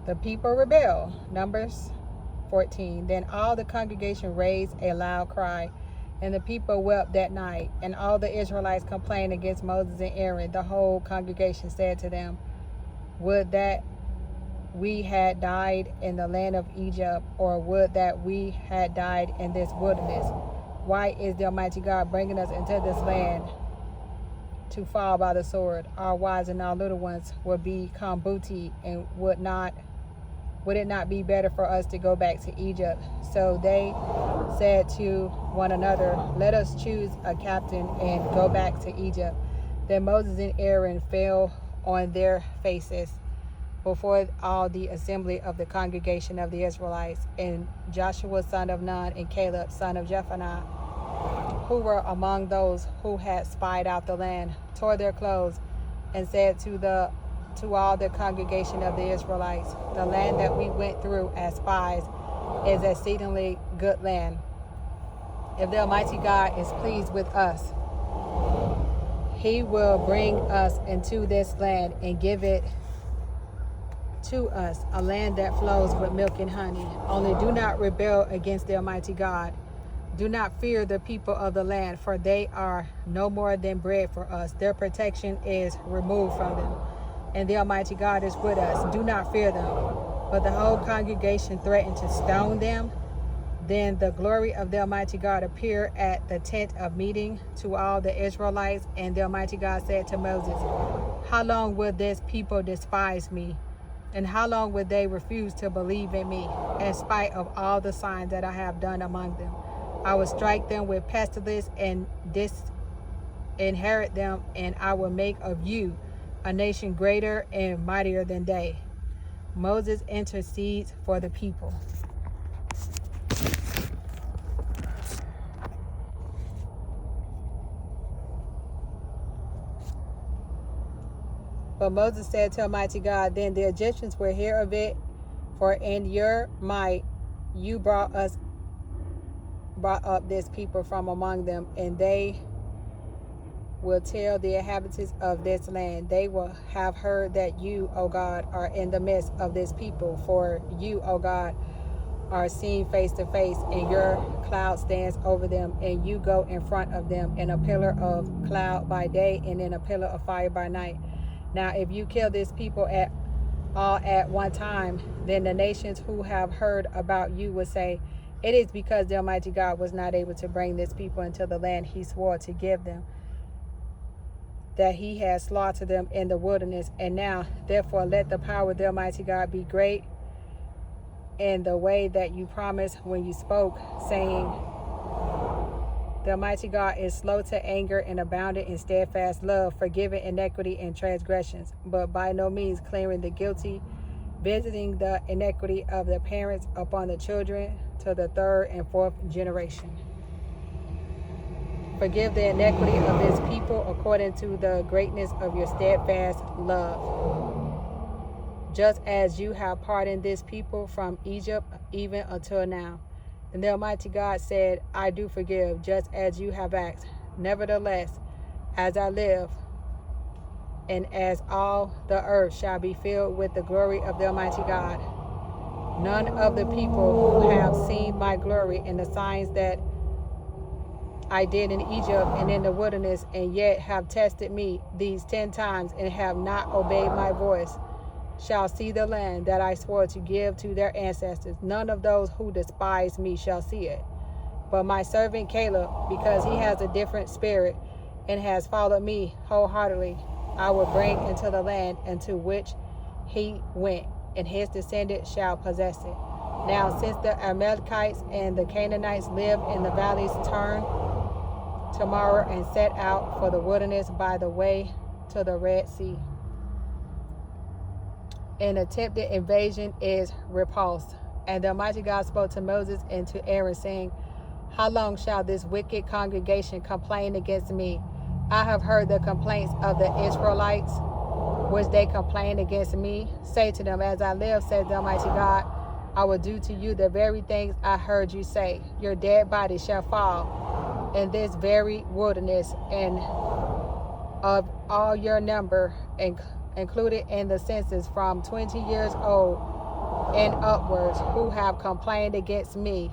The people rebel. Numbers 14. Then all the congregation raised a loud cry, and the people wept that night. And all the Israelites complained against Moses and Aaron. The whole congregation said to them, would that we had died in the land of Egypt, or would that we had died in this wilderness. Why is the Almighty God bringing us into this land to fall by the sword? Our wives and our little ones would become booty, and would it not be better for us to go back to Egypt? So they said to one another, let us choose a captain and go back to Egypt. Then Moses and Aaron fell on their faces before all the assembly of the congregation of the Israelites. And Joshua son of Nun and Caleb son of Jephunneh, who were among those who had spied out the land, tore their clothes and said to all the congregation of the Israelites, the land that we went through as spies is exceedingly good land. If the Almighty God is pleased with us, he will bring us into this land and give it to us, a land that flows with milk and honey. Only do not rebel against the Almighty God. Do not fear the people of the land, for they are no more than bread for us. Their protection is removed from them, and the Almighty God is with us. Do not fear them. But the whole congregation threatened to stone them. Then the glory of the Almighty God appeared at the tent of meeting to all the Israelites, and the Almighty God said to Moses, how long will this people despise me? And how long will they refuse to believe in me, in spite of all the signs that I have done among them? I will strike them with pestilence and disinherit them, and I will make of you a nation greater and mightier than they. Moses intercedes for the people. But Moses said to Almighty God, then the Egyptians will hear of it, for in your might you brought up this people from among them, and they will tell the inhabitants of this land. They will have heard that you, O God, are in the midst of this people, for you, O God, are seen face to face, and your cloud stands over them, and you go in front of them in a pillar of cloud by day and in a pillar of fire by night. Now, if you kill this people all at one time, then the nations who have heard about you will say, it is because the Almighty God was not able to bring this people into the land he swore to give them, that he has slaughtered them in the wilderness. And now, therefore, let the power of the Almighty God be great in the way that you promised when you spoke, saying, the Almighty God is slow to anger and abounding in steadfast love, forgiving iniquity and transgressions, but by no means clearing the guilty, visiting the iniquity of the parents upon the children to the third and fourth generation. Forgive the iniquity of this people according to the greatness of your steadfast love, just as you have pardoned this people from Egypt even until now. And the Almighty God said, I do forgive, just as you have asked. Nevertheless, as I live, and as all the earth shall be filled with the glory of the Almighty God, none of the people who have seen my glory and the signs that I did in Egypt and in the wilderness, and yet have tested me these 10 times and have not obeyed my voice, shall see the land that I swore to give to their ancestors. None of those who despise me shall see it. But my servant Caleb, because he has a different spirit and has followed me wholeheartedly, I will bring into the land into which he went, and his descendants shall possess it. Now, since the Amalekites and the Canaanites live in the valleys, turn tomorrow and set out for the wilderness by the way to the Red Sea. An attempted invasion is repulsed. And the Almighty God spoke to Moses and to Aaron, saying, how long shall this wicked congregation complain against me? I have heard the complaints of the Israelites, which they complain against me. Say to them, as I live, says the Almighty God, I will do to you the very things I heard you say. Your dead body shall fall in this very wilderness, and of all your number, included in the census, from 20 years old and upwards, who have complained against me.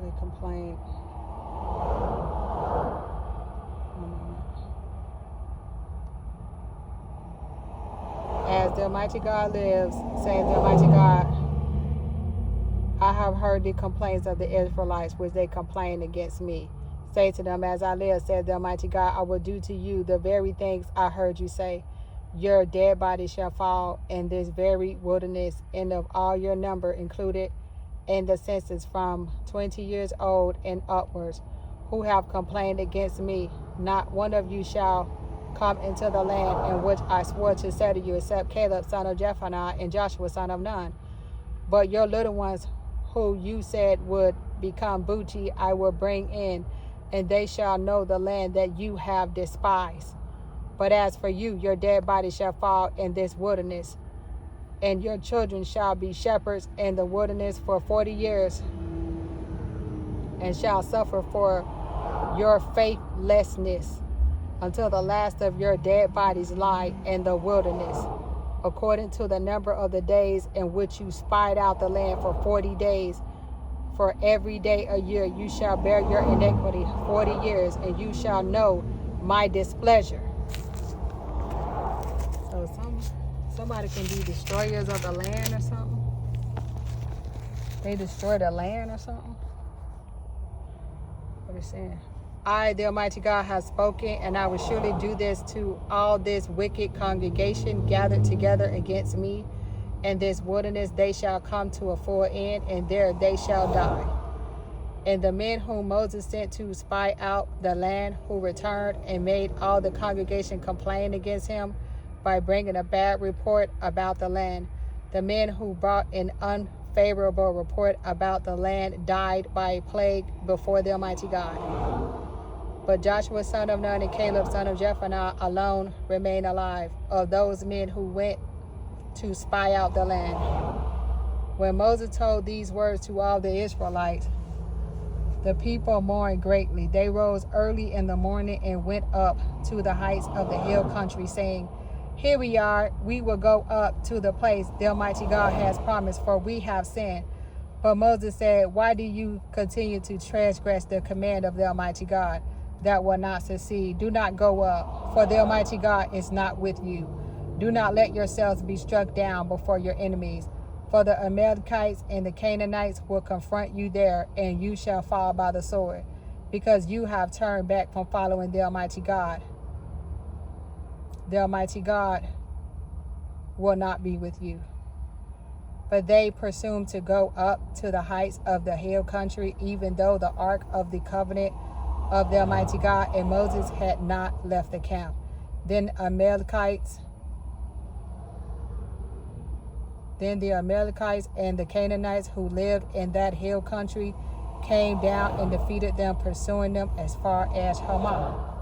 They complained. As the Almighty God lives, says the Almighty God, I have heard the complaints of the Israelites, which they complain against me. Say to them, as I live, says the Almighty God, I will do to you the very things I heard you say. Your dead body shall fall in this very wilderness, and of all your number included in the census from 20 years old and upwards, who have complained against me. Not one of you shall come into the land in which I swore to say to you, except Caleb son of Jephunneh and Joshua son of Nun. But your little ones, who you said would become booty, I will bring in, and they shall know the land that you have despised. But as for you, your dead body shall fall in this wilderness, and your children shall be shepherds in the wilderness for 40 years, and shall suffer for your faithlessness until the last of your dead bodies lie in the wilderness, according to the number of the days in which you spied out the land for 40 days. For every day a year you shall bear your iniquity 40 years, and you shall know my displeasure. So somebody can be destroyers of the land or something. They destroy the land or something. What is it saying? I, the Almighty God, have spoken, and I will surely do this to all this wicked congregation gathered together against me. In this wilderness they shall come to a full end, and there they shall die. And the men whom Moses sent to spy out the land, who returned and made all the congregation complain against him by bringing a bad report about the land. The men who brought an unfavorable report about the land died by a plague before the Almighty God. But Joshua son of Nun and Caleb son of Jephunneh alone remain alive, of those men who went to spy out the land. When Moses told these words to all the Israelites, the people mourned greatly. They rose early in the morning and went up to the heights of the hill country, saying, Here we are, we will go up to the place the Almighty God has promised, for we have sinned. But Moses said, Why do you continue to transgress the command of the Almighty God? That will not succeed. Do not go up, for the Almighty God is not with you. Do not let yourselves be struck down before your enemies, for the Amalekites and the Canaanites will confront you there, and you shall fall by the sword, because you have turned back from following the Almighty God. The Almighty God will not be with you. But they presumed to go up to the heights of the hill country, even though the ark of the covenant of the Almighty God and Moses had not left the camp. Then the Amalekites and the Canaanites who lived in that hill country came down and defeated them, pursuing them as far as Hamah.